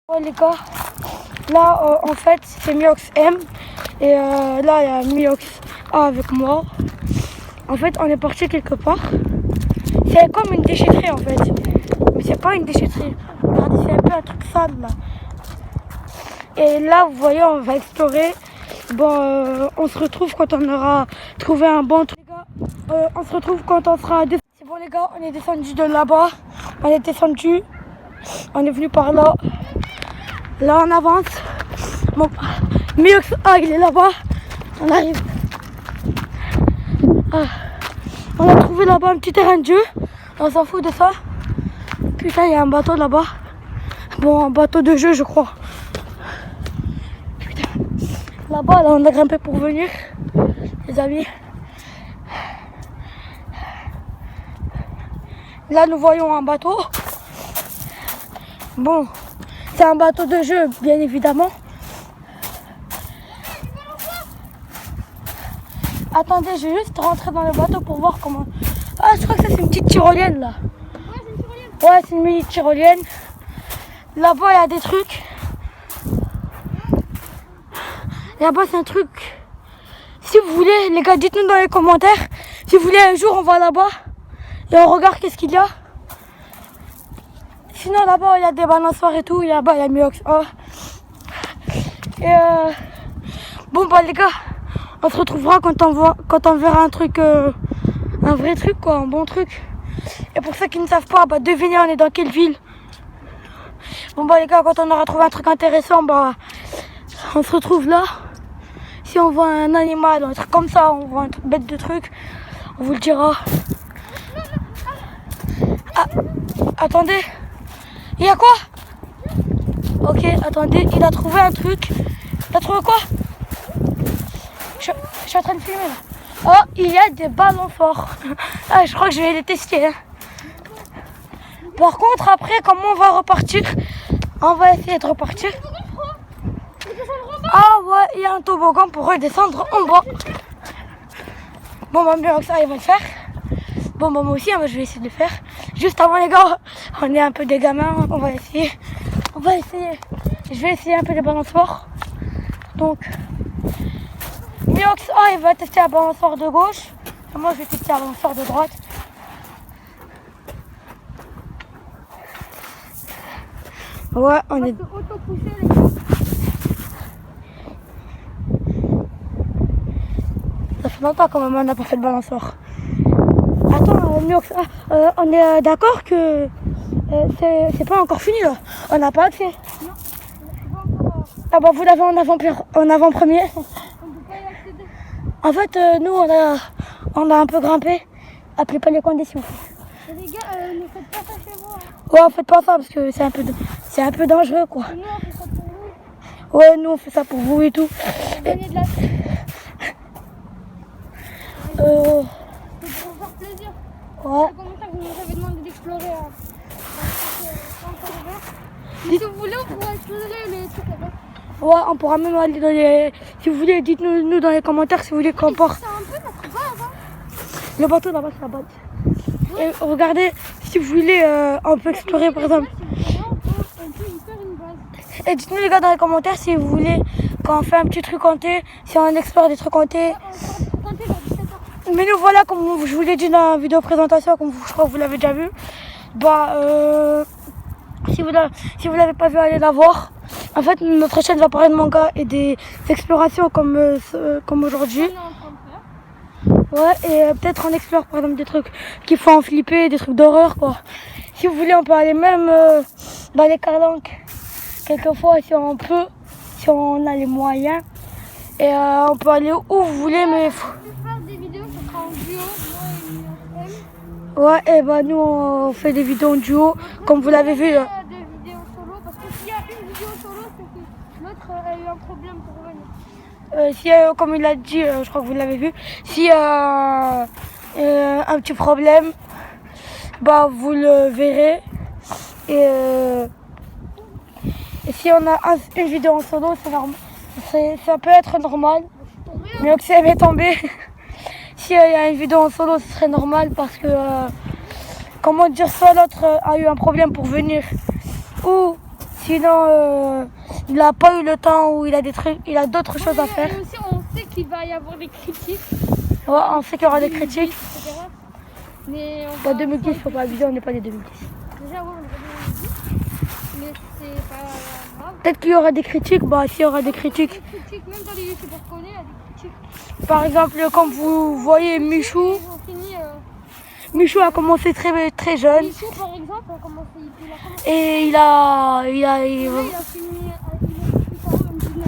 Ouais les gars, là en fait c'est Miox M et là il y a Miox A avec moi. En fait on est parti quelque part. C'est comme une déchetterie en fait. Mais c'est pas une déchetterie. Regardez, c'est un peu un truc sale là. Et là vous voyez on va explorer. Bon on se retrouve quand on aura trouvé un bon truc. Les gars, on se retrouve quand on sera descendu. C'est bon les gars, on est descendu de là-bas. On est descendu. On est venu par là. Là on avance. Bon, Miox A il est là-bas. On arrive. On a trouvé là-bas un petit terrain de jeu. On s'en fout de ça. Putain il y a un bateau là-bas. Bon un bateau de jeu je crois. Putain. Là-bas là on a grimpé pour venir. Les amis. Là nous voyons un bateau. Bon. C'est un bateau de jeu, bien évidemment. Attendez, je vais juste rentrer dans le bateau pour voir comment... Ah, je crois que ça, c'est une petite tyrolienne, là. Ouais, c'est une tyrolienne. Ouais, c'est une mini tyrolienne. Là-bas, il y a des trucs. Là-bas, c'est un truc... Si vous voulez, les gars, dites-nous dans les commentaires. Si vous voulez, un jour, on va là-bas. Et on regarde qu'est-ce qu'il y a. Sinon là-bas il y a des balançoires et tout, là-bas il y a Miox A. Et bon bah les gars, on se retrouvera quand on verra un truc, un vrai truc quoi, un bon truc. Et pour ceux qui ne savent pas, bah devinez on est dans quelle ville. Bon bah les gars, quand on aura trouvé un truc intéressant, bah on se retrouve là. Si on voit un animal, un truc comme ça, on voit un truc bête de truc, on vous le dira. Ah, attendez. Il y a quoi? Ok, attendez, il a trouvé un truc. Il a trouvé quoi? Je suis en train de filmer là. Oh, il y a des ballons forts. Ah, je crois que je vais les tester. Hein. Par contre, après, comment on va repartir? On va essayer de repartir. Ah ouais, il y a un toboggan pour redescendre en bas. Bon, bah, bien que ça, il va le faire. Bon, bah, moi aussi, hein, je vais essayer de le faire. Juste avant, les gars, on est un peu des gamins, on va essayer. On va essayer. Je vais essayer un peu les balançoires. Donc, Miox A, il va tester la balançoire de gauche. Et moi, je vais tester la balançoire de droite. Ouais, on est... Ça fait longtemps quand même, on n'a pas fait de balançoire. Attends, Miox A, on est d'accord que c'est pas encore fini là. On n'a pas accès. Non, pas encore. Ah bah vous l'avez en avant-première. On peut pas y accéder. En fait, nous on a un peu grimpé. Appelez pas les conditions. Et les gars, ne faites pas ça chez vous. Hein. Ouais, faites pas ça parce que c'est un peu dangereux quoi. Et nous, on fait ça pour vous. Ouais, nous on fait ça pour vous et tout. Pour gagner de la... C'est pour vous faire plaisir. Ouais. C'est comme ça que vous nous avez demandé d'explorer. Si vous voulez, on pourra explorer les trucs là-bas. Ouais, on pourra même aller dans les... Si vous voulez, dites-nous nous dans les commentaires si vous voulez qu'on parte. C'est un peu notre base. Hein. Le bateau là-bas c'est la base. Et regardez, si vous voulez, on peut explorer par exemple. On peut y faire une base. Et dites-nous les gars dans les commentaires si vous voulez qu'on fait un petit truc hanté, si on explore des trucs hantés. Mais nous voilà, comme je vous l'ai dit dans la vidéo présentation, comme je crois que vous l'avez déjà vu. Bah si vous l'avez pas vu, allez la voir. En fait notre chaîne va parler de manga et des explorations comme aujourd'hui. Ouais, et peut-être on explore par exemple des trucs qui font flipper, des trucs d'horreur quoi. Si vous voulez on peut aller même dans les calanques quelquefois si on peut, si on a les moyens. Et on peut aller où vous voulez mais... Faire des vidéos, ça sera en duo, moi et Miox M. Ouais, et bah nous on fait des vidéos en duo, comme vous l'avez vu. Des vidéos solo, parce que s'il y a une vidéo solo, c'est que l'autre a eu un problème pour venir. Si, comme il a dit, je crois que vous l'avez vu, si y a un petit problème, bah vous le verrez. Et si on a une vidéo en solo, c'est normal. Ça peut être normal. Miox M est tombé. Si y a une vidéo en solo, ce serait normal parce que, comment dire, soit l'autre a eu un problème pour venir ou Sinon, il n'a pas eu le temps ou il a d'autres choses à faire. Et aussi, on sait qu'il va y avoir des critiques. Ouais, on sait qu'il y aura des critiques. Etc. Mais Pas 2010, faut pas abuser, on n'est pas des 2010. Déjà, ouais, on est 2010. Mais c'est pas grave. Peut-être qu'il y aura des critiques, bah s'il y aura des critiques. Des critiques, même dans les youtubeurs qu'on est, il y a des critiques. Par exemple, comme vous voyez Michou. Ils ont fini. Michou a commencé très jeune. Michou, par exemple, il a commencé. Et il a Il a fini à 19.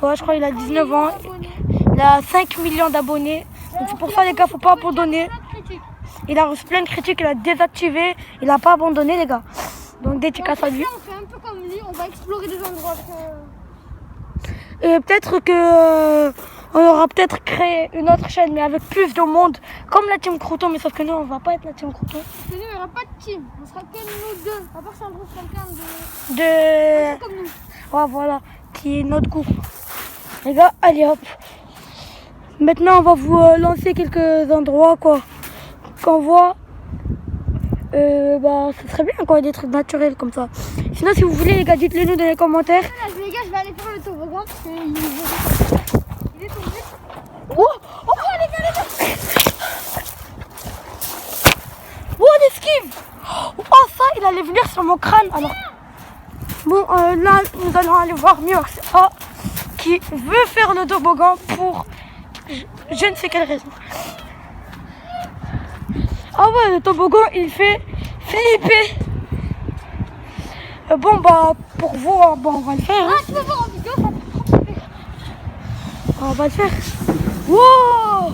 Ouais, je crois qu'il a 19 ans. Il a 5 millions d'abonnés. Donc c'est pour ça les gars, faut pas abandonner. Il a reçu plein de critiques, il a désactivé. Il a pas abandonné les gars. Donc dédicace à lui. On fait un peu comme lui, on va explorer des endroits. Et peut-être que on aura peut-être créé une autre chaîne mais avec plus de monde. Comme la team Crouton, mais sauf que nous on va pas être la team Crouton. Parce que nous il n'y aura pas de team, on sera que nous deux. À part si on trouve quelqu'un de... comme nous. Ouais voilà, qui est notre goût. Les gars, allez hop. Maintenant on va vous lancer quelques endroits quoi. Qu'on voit. Bah ça serait bien quoi, des trucs naturels comme ça. Sinon si vous voulez les gars, dites-le nous dans les commentaires. Voilà, les gars, je vais aller faire le toboggan parce qu'il est tombé. Oh, oh les gars. Oh l'esquive. Oh ça, il allait venir sur mon crâne. Alors bon là nous allons aller voir Miox A qui veut faire le toboggan pour je ne sais quelle raison. Ah ouais, le toboggan il fait flipper. Bon bah pour vous, bon on va le faire. Ah, tu vas voir en vidéo, ça fait trop flipper. On va le faire. Wow.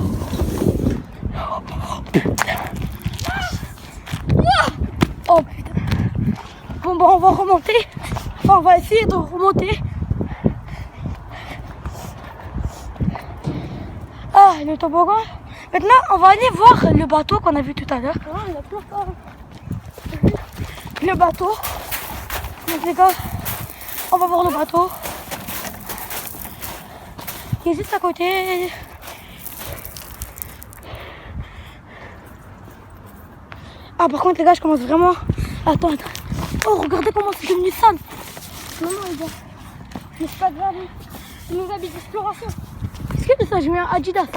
Oh putain. Bon bah on va remonter. Enfin on va essayer de remonter. Ah le toboggan. Maintenant on va aller voir le bateau qu'on a vu tout à l'heure. Ah, il a plein fort. Le bateau. Donc les gars, on va voir le bateau. Il est juste à côté. Ah par contre les gars, je commence vraiment... Attends. Oh regardez comment c'est devenu sale. Non, les gars. Mais c'est pas grave. C'est nos habits d'exploration. Qu'est-ce que c'est ça? J'ai mis un Adidas.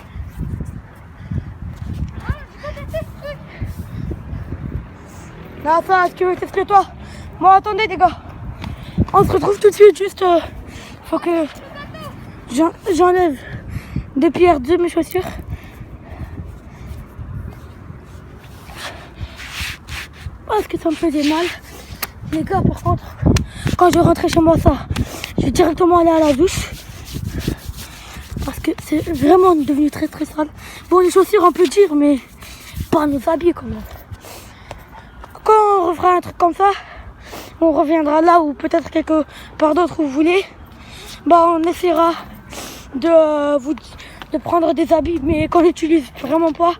Ah, j'ai pas testé ce truc. Non ça, tu veux tester toi? Bon attendez les gars. On se retrouve tout de suite, juste... faut que j'enlève des pierres de mes chaussures. Parce que ça me faisait mal. Les gars, par contre, quand je rentrais chez moi, ça, je vais directement aller à la douche. Parce que c'est vraiment devenu très sale. Bon, les chaussures, on peut dire, mais pas nos habits quand même. Quand on refera un truc comme ça, on reviendra là ou peut-être quelque part d'autre où vous voulez. Bah, on essaiera de prendre des habits, mais qu'on n'utilise vraiment pas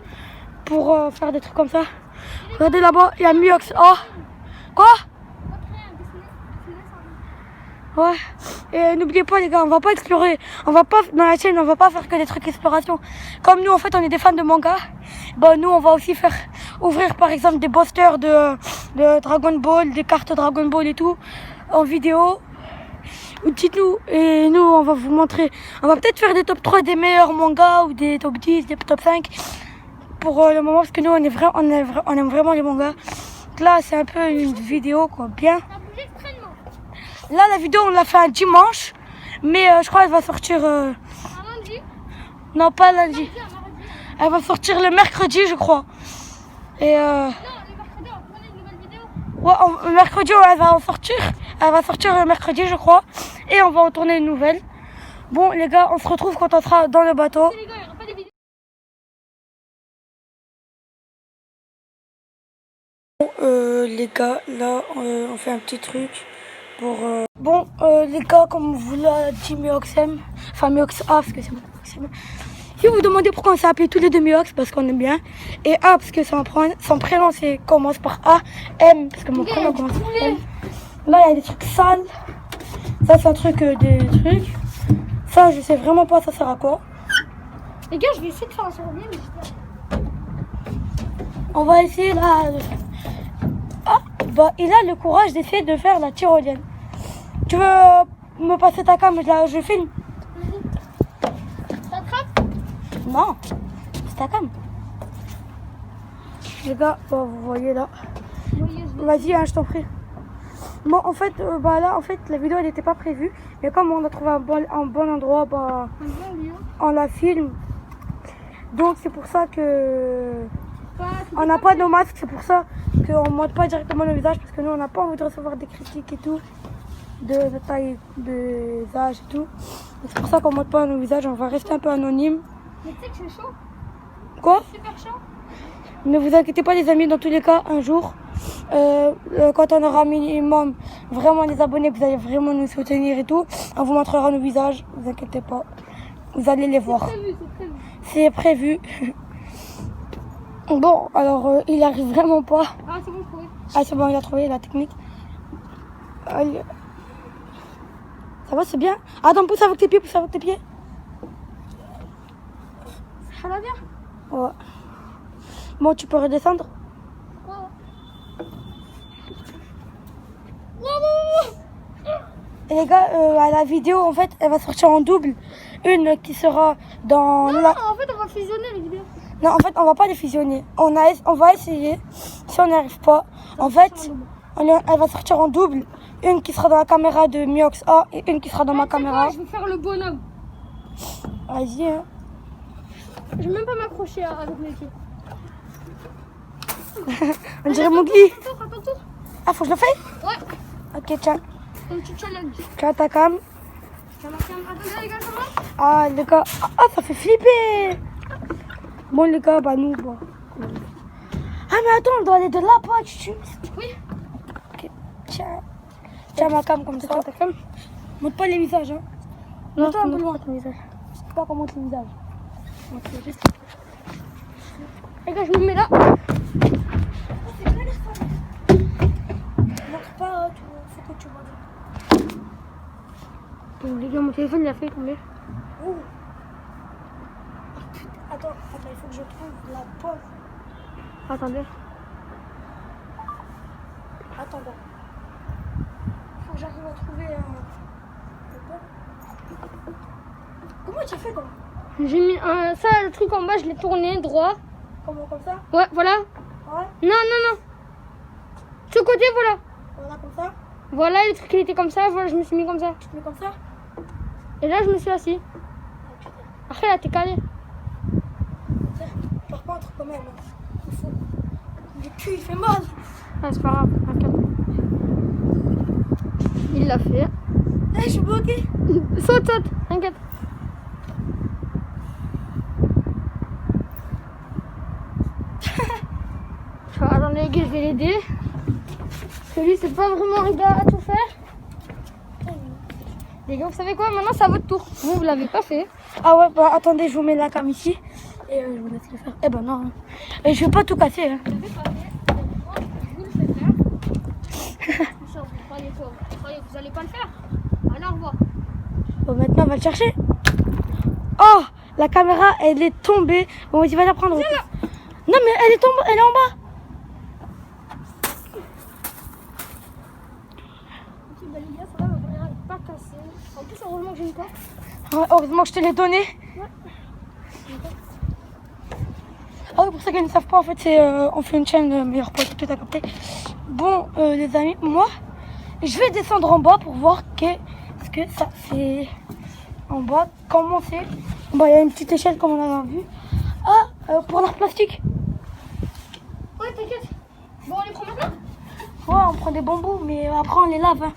pour faire des trucs comme ça. Regardez là-bas, il y a Miox A. Quoi? Ouais. Et n'oubliez pas les gars, on va pas explorer. On va pas, dans la chaîne, on va pas faire que des trucs exploration. Comme nous en fait on est des fans de manga. Bah nous on va aussi ouvrir par exemple des posters de Dragon Ball, des cartes Dragon Ball et tout. En vidéo. Dites-nous et nous on va vous montrer. On va peut-être faire des top 3 des meilleurs mangas ou des top 10, des top 5. Pour le moment parce que nous on aime vraiment les mangas. Donc là c'est un peu une vidéo quoi, bien. Là la vidéo on l'a fait un dimanche, mais je crois qu'elle va sortir... Un lundi? Non pas lundi. Elle va sortir le mercredi je crois. Et non, le mercredi on prenait une nouvelle vidéo. Ouais, le mercredi elle va en sortir. Elle va sortir le mercredi je crois. Et on va en tourner une nouvelle. Bon les gars, on se retrouve quand on sera dans le bateau. Les gars, il y aura pas des vidéos. Les gars, là on fait un petit truc pour... Bon les gars, comme vous l'a dit Mioxem, enfin Miox A parce que c'est mon Mioxem. Si vous vous demandez pourquoi on s'est appelé tous les deux Miox, parce qu'on aime bien. Et A parce que son prénom commence par A, M parce que mon prénom commence par M. Là il y a des trucs sales. Ça c'est un truc des trucs. Ça je sais vraiment pas ça sert à quoi. Les gars, je vais essayer de faire un souvenir, mais On va essayer là. Ah, bah il a le courage d'essayer de faire la tyrolienne. Tu veux me passer ta cam, je filme? T'attrapes? Non, c'est ta cam. Les gars, bon, vous voyez là. Vas-y, hein, je t'en prie. Bon, en fait, là, en fait, la vidéo, elle n'était pas prévue. Mais comme on a trouvé un bon endroit, on la filme. Donc, c'est pour ça que... on n'a pas nos masques, c'est pour ça qu'on ne montre pas directement nos visages. Parce que nous, on n'a pas envie de recevoir des critiques et tout. De taille, de visage et tout. C'est pour ça qu'on ne montre pas nos visages, on va rester un peu anonyme. Mais tu sais que c'est chaud. Quoi? Super chaud. Ne vous inquiétez pas les amis, dans tous les cas, un jour, quand on aura minimum vraiment des abonnés, vous allez vraiment nous soutenir et tout, on vous montrera nos visages, ne vous inquiétez pas, vous allez les voir. C'est prévu. Bon, alors il arrive vraiment pas. Ah c'est bon, je trouvais. Ah c'est bon, il a trouvé la technique. Allez. Ça va, c'est bien? Attends, pousse avec tes pieds, pousse avec tes pieds. Ça va bien? Ouais. Bon, tu peux redescendre? Et les gars, à la vidéo, en fait, elle va sortir en double. Une qui sera dans Non, en fait, on va fusionner les vidéos. Non, en fait, on va pas les fusionner. On va essayer. Si on n'y arrive pas, en fait, elle va sortir en double. Une qui sera dans la caméra de Miox A et une qui sera dans ma caméra. Je vais faire le bonhomme. Vas-y. Hein. Je vais même pas m'accrocher avec mes pieds. On dirait Mowgli. À ton tour. Ah, faut que je le fasse? Ouais. Ok, tiens. Un petit challenge. Tiens ta cam. Attendez les gars, ça va? Ah, les gars. Ah, ça fait flipper. Bon, les gars, bah nous, bon. Ah, mais attends, on doit aller de là, pas, tu. Oui. Ok, tiens. Tiens ma cam comme ça. Ta cam. Montre pas les visages, hein. Non, un peu loin ton visage. Je sais pas comment montre les visages. Ok, juste. Les gars, je me mets là. Montre pas, faut que tu vois. Bon, les gars, mon téléphone il a fait combien? Oh. Attends, il faut que je trouve la pause. Attendez. Attends, bon. Faut que j'arrive à trouver Comment tu as fait, toi? J'ai mis ça, le truc en bas, je l'ai tourné droit. Comment, comme ça? Ouais, voilà. Ouais. Non, non, non. Ce côté, voilà. Voilà, comme ça. Voilà, le truc il était comme ça, voilà, je me suis mis comme ça. Tu te mets comme ça? Et là, je me suis assis. Après, là, t'es calé. Par contre, quand même, il faut... Le cul, il fait mal. Ah, c'est pas grave, t'inquiète. Il l'a fait. Eh, je suis bloquée. Saute, saute, t'inquiète. Attendez les gars, je vais l'aider. Parce que lui, c'est pas vraiment un gars à tout faire. Les gars, vous savez quoi? Maintenant, c'est à votre tour. Vous l'avez pas fait. Ah ouais, bah attendez, je vous mets la cam ici. Et je vous laisse le faire. Eh ben non. Hein. Et je vais pas tout casser. Hein. Vous l'avez pas fait. Moi, je vous le fais faire. Vous croyez quoi? Vous croyez que vous allez pas le faire? Allez, au revoir. Bon, maintenant, on va le chercher. Oh, la caméra, elle est tombée. Bon, vas-y, va la prendre. Non, mais elle est tombée, elle est en bas. Ok, bah les gars, ça va, ma caméra n'est pas cassée. En plus, heureusement que j'ai une carte. Ouais, heureusement que je te l'ai donné. Ouais. Ah oui, pour ceux qui ne savent pas, en fait, c'est on fait une chaîne meilleur pote, tout à capté. Bon, les amis, moi, je vais descendre en bas pour voir ce que ça fait en bas, comment c'est. Bon, il y a une petite échelle comme on a vu. Ah, pour l'art plastique. Ouais, t'inquiète. Bon, on les prend maintenant? Ouais, on prend des bambous, mais après on les lave. Hein.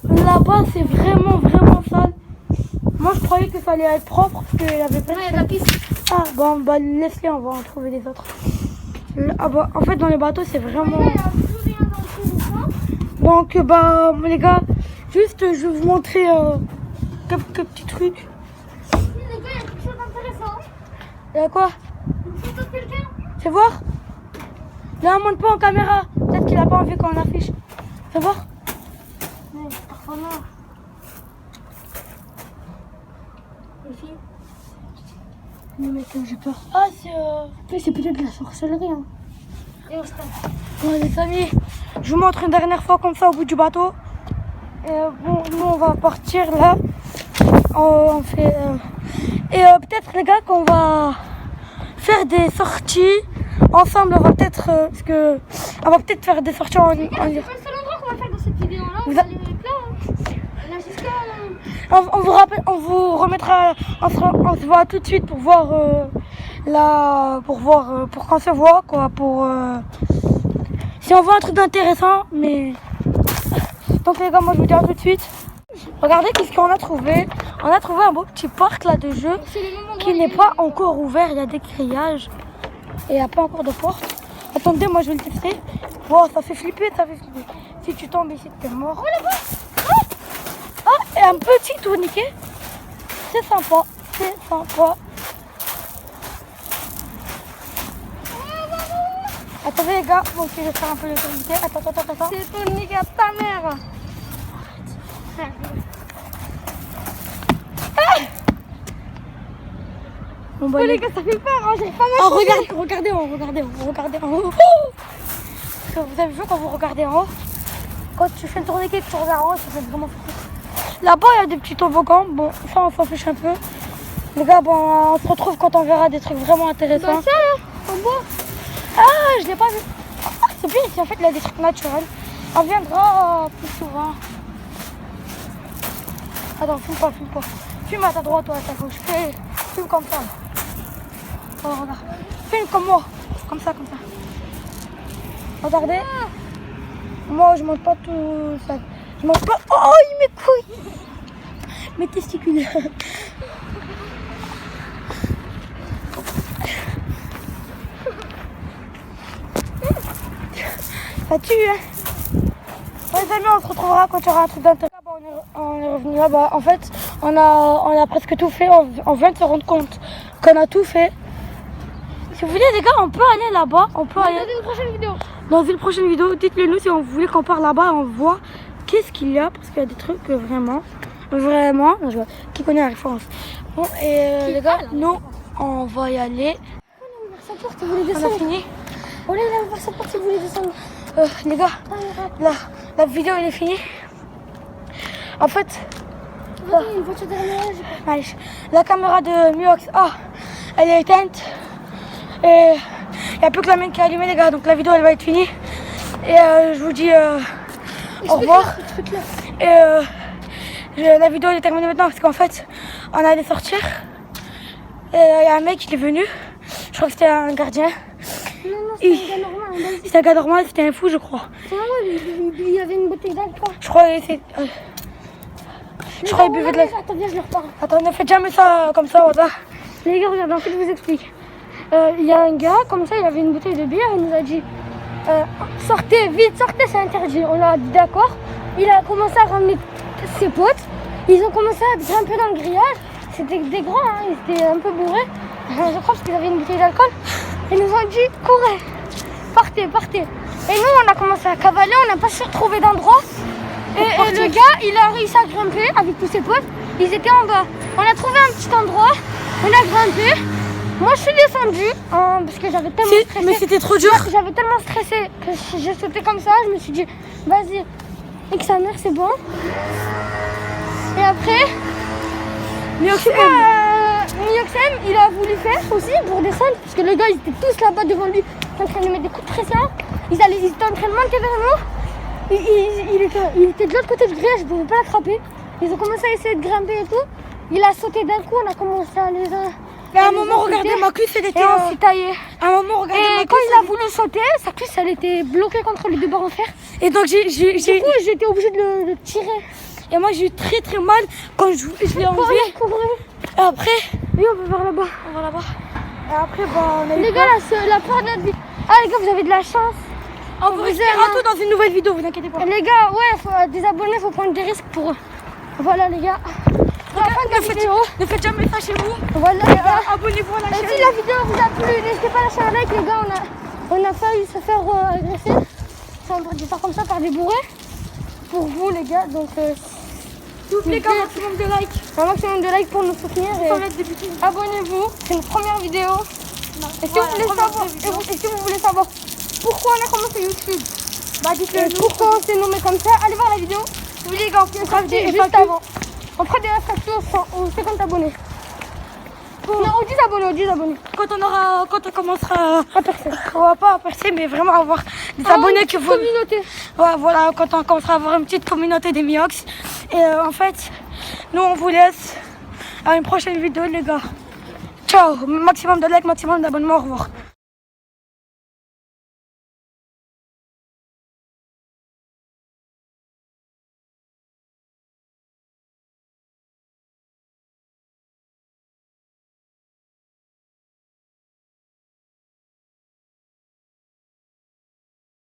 Là-bas, c'est vraiment, vraiment sale. Moi, je croyais que ça allait être propre parce qu'il y avait pas Ouais, il y a de la piste. Ah, bon, bah laisse-les, on va en trouver des autres. Ah, bah, en fait, dans les bateaux, c'est vraiment... Il n'y a plus rien dans le trou du fond. Donc, bah, les gars, juste, je vais vous montrer quelques petits trucs. Les gars, il y a quelque chose d'intéressant. Il y a quoi? Une photo de quelqu'un. Fais voir. Là, on monte pas en caméra. Peut-être qu'il a pas envie qu'on l'affiche. Fais voir. Ouais, parfois non. Ici. Non, mec, j'ai peur. Ah, c'est peut-être de la sorcellerie. Hein. Et on se tape. Bon, les amis, je vous montre une dernière fois comme ça au bout du bateau. Et bon, nous on va partir là. On fait. Et peut-être les gars qu'on va faire des sorties ensemble. On va peut-être parce que on va peut-être faire des sorties en. C'est pas le seul endroit qu'on va faire dans cette vidéo-là. On Vous va a- aller plein. Hein. On a jusqu'à. On vous rappelle, on vous remettra, on se voit tout de suite pour voir pour qu'on se voit quoi, pour si on voit un truc d'intéressant, mais donc les gars, moi je vous dis à tout de suite. Regardez qu'est-ce qu'on a trouvé. On a trouvé un beau petit parc là de jeu C'est le même endroit qui n'est pas encore ouvert. Il y a des grillages et il n'y a pas encore de porte. Attendez, moi je vais le tester. Wow, ça fait flipper, ça fait flipper. Si tu tombes ici, t'es mort. Oh là-bas. Ah, et un petit tourniquet. C'est sympa, c'est sympa. Attendez les gars, bon, ok, je vais faire un peu le tourniquet. Attends. C'est ton nigga à ta mère. Bon, bah, Oh les gars, ça fait peur, hein, j'ai pas mal. oh, regardez en haut. Parce que vous avez vu quand vous regardez en haut, quand tu fais le tourniquet et que tu regardes en haut, ça fait vraiment flipper. Là-bas, il y a des petits toboggans. Bon, ça, on s'en fiche un peu. Les gars, bon, on se retrouve quand on verra des trucs vraiment intéressants. Bah ça là, en bas. Ah, je l'ai pas vu. Ah, c'est bien ici, en fait, il y a des trucs naturels. On viendra plus souvent. Attends, filme pas. Filme à ta droite, toi, à ta gauche. Filme comme ça. Oh, regarde. Filme comme moi. Comme ça. Regardez. Moi, je mange pas tout ça. Je mange pas. Oh, mes couilles. Mes testicules. Ça tue, hein. Bon, les amis, on se retrouvera quand il y aura un truc d'intéressant. On est revenu là-bas. En fait, on a presque tout fait. On vient de se rendre compte qu'on a tout fait. Si vous voulez, les gars, on peut aller là-bas. On peut aller Dans une prochaine vidéo. dans une prochaine vidéo. Dites-le nous si vous voulez qu'on parte là-bas. On voit qu'est-ce qu'il y a. Parce qu'il y a des trucs vraiment. Non, qui connaît la référence. Bon, et les gars, nous, on va y aller. Sa porte, vous voulez On a descendre. fini. Oh là, il a ouvert sa porte, vous voulez descendre. Les gars, la vidéo elle est finie. En fait, Vas-y, une voiture derrière. allez, la caméra de Miox, elle est éteinte. Et il n'y a plus que la mienne qui est allumée, les gars. Donc la vidéo elle va être finie. Et je vous dis au revoir. Et la vidéo elle est terminée maintenant parce qu'en fait, on allait sortir. Et il y a un mec qui est venu. Je crois que c'était un gardien. Non, c'est un gars normal. C'était un gars normal, c'était un fou, je crois. C'est normal, il y avait une bouteille d'alcool. Je crois que c'est. Je crois qu'il buvait de la. Attends, viens, je le repars. Attends, ne faites jamais ça comme ça, voilà. Les gars, regardez, en fait, je vous explique. Il y a un gars, comme ça, il avait une bouteille de bière, il nous a dit sortez, vite, sortez, c'est interdit. On a dit d'accord. Il a commencé à ramener ses potes. Ils ont commencé à grimper dans le grillage. C'était des grands, hein, ils étaient un peu bourrés. Je crois parce qu'ils avaient une bouteille d'alcool. Ils nous ont dit courez, partez. Et nous, on a commencé à cavaler, on n'a pas su trouver d'endroit. Et le gars, il a réussi à grimper avec tous ses potes. Ils étaient en bas. On a trouvé un petit endroit. On a grimpé. Moi, je suis descendue parce que j'avais tellement stressé. Mais c'était trop dur. J'avais tellement stressé que j'ai sauté comme ça. Je me suis dit, vas-y, et que sa mère, c'est bon. Et après, Mioxem, il a voulu faire aussi pour descendre. Parce que les gars, ils étaient tous là-bas devant lui, en train de mettre des coups de pression. Ils étaient en train de monter vers nous. Il était de l'autre côté du grillage, je ne pouvais pas l'attraper. Ils ont commencé à essayer de grimper et tout. Il a sauté d'un coup, on a commencé à les. Mais à un moment, regardez, ma cuisse, elle était. Et on s'est taillé. À un moment, regardez, ma Et quand cuisse. il a voulu sauter, sa cuisse, elle était bloquée contre les deux barres en fer. Et donc, Du coup, j'étais obligée de le tirer. Et moi, j'ai eu très très mal quand je l'ai enlevé. Courir. Et après, Oui, on peut voir là-bas. on va là-bas. Et après, on a eu Les peur. gars, là, c'est la peur de notre vie. Ah, les gars, vous avez de la chance. On vous reverra tout dans une nouvelle vidéo, vous inquiétez pas. Et les gars, ouais, des abonnés, faut prendre des risques pour eux. Voilà, les gars. La fin de la vidéo. Ne faites jamais ça chez vous. Voilà, les gars. Abonnez-vous à la Et chaîne. si la vidéo vous a plu, n'hésitez pas à lâcher un like, les gars. On a failli se faire agresser. Si on peut dire ça comme ça, par des bourrés. Pour vous, les gars. Donc, N'oubliez qu'un maximum de likes. un maximum de likes pour nous soutenir. Et Sans mettre des petits. abonnez-vous. C'est notre première vidéo. Et si vous voulez savoir, pourquoi on a commencé YouTube. Bah dites-le nous. Pourquoi on s'est nommé comme ça. Allez voir la vidéo. Oui les gars, on fera des Juste avant. On fera des réflexions aux 50 abonnés. Non, aux 10 abonnés, aux 10 abonnés. quand on commencera Pas personne. on va pas percer, mais vraiment avoir des abonnés que vous. Communauté. Ouais, voilà, quand on commencera à avoir une petite communauté des Miox. Et en fait, nous on vous laisse à une prochaine vidéo les gars. Ciao, maximum de likes, maximum d'abonnements, au revoir.